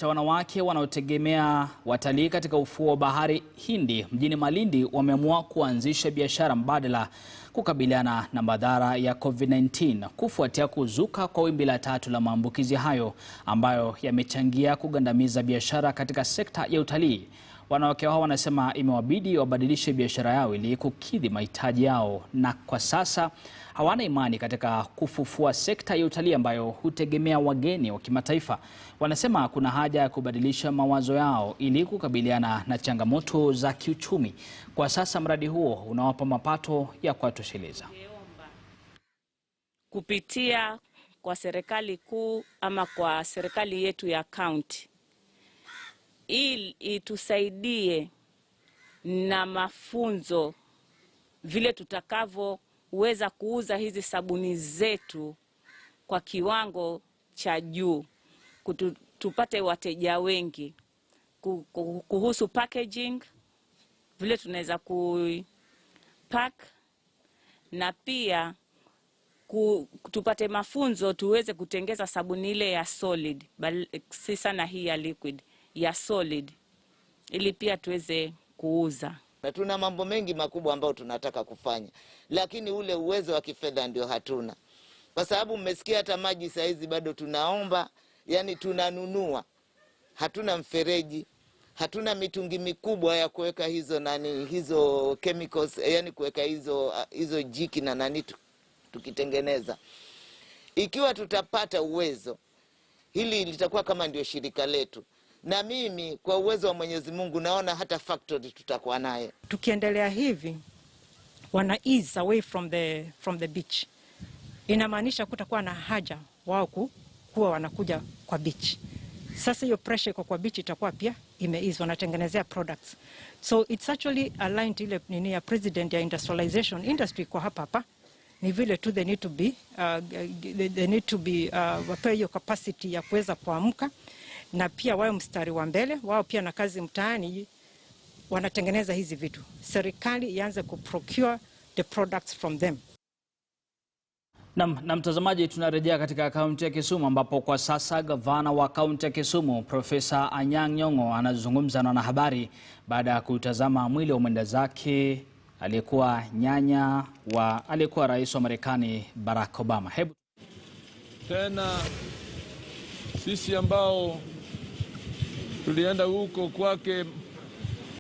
Wanawake wanaotegemea watalii katika ufuo wa bahari Hindi mjini Malindi wameamua kuanzisha biashara mbadala kukabiliana na madhara ya COVID-19 kufuatia kuzuka kwa wimbi la 3 la maambukizi hayo ambayo yamechangia kugandamiza biashara katika sekta ya utalii. Wanawake hao wanasema imewabidi wabadilishe biashara yao ili kukidhi mahitaji yao, na kwa sasa hawana imani katika kufufua sekta ya utalii ambayo hutegemea wageni wa kimataifa. Wanasema kuna haja ya kubadilisha mawazo yao ili kukabiliana na changamoto za kiuchumi. Kwa sasa mradi huo unawapa mapato ya kuwatosheleza. Kupitia kwa serikali kuu ama kwa serikali yetu ya county, ili itusaidie na mafunzo vile tutakavyoweza kuuza hizi sabuni zetu kwa kiwango cha juu, tupate wateja wengi, kuhusu packaging, vile tunaweza kupack, na pia tupate mafunzo tuweze kutengeza sabuni ile ya solid, si sana hii ya liquid, ya solid, ili pia tuweze kuuza. Na tuna mambo mengi makubwa ambayo tunataka kufanya, lakini ule uwezo wa kifedha ndio hatuna. Kwa sababu mmesikia hata maji saizi bado tunaomba, yani tunanunua. Hatuna mfereji, hatuna mitungi mikubwa ya kuweka hizo chemicals, yani kuweka hizo jiki na nani tukitengeneza. Ikiwa tutapata uwezo, hili litakuwa kama ndio shirika letu. Na mimi kwa uwezo wa Mwenyezi Mungu naona hata factory tutakuwa naye. Tukiendelea hivi, wana ease away from the beach. Inamaanisha kutakuwa na haja wao kuwa wanakuja kwa beach. Sasa hiyo pressure kwa beach itakuwa pia imeease, wanatengenezea products. So it's actually aligned ile nini ya president ya industrialization industry kwa hapa. Ni vile tu they need to be wapewe hiyo capacity ya kuweza kuamka, na pia wao mstari wa mbele, wao pia na kazi mtaani wanatengeneza hizi vitu. Serikali ianze kuprocure the products from them. Na mtazamaji, tunarejea katika kaunti ya Kisumu ambapo kwa sasa gavana wa kaunti ya Kisumu Profesa Anyang' Nyong'o anazungumza na wanahabari baada ya kutazama mwili wa mwenda zake aliyekuwa nyanya wa aliyekuwa rais wa Marekani Barack Obama. Hebu tena sisi ambao tulienda huko kwake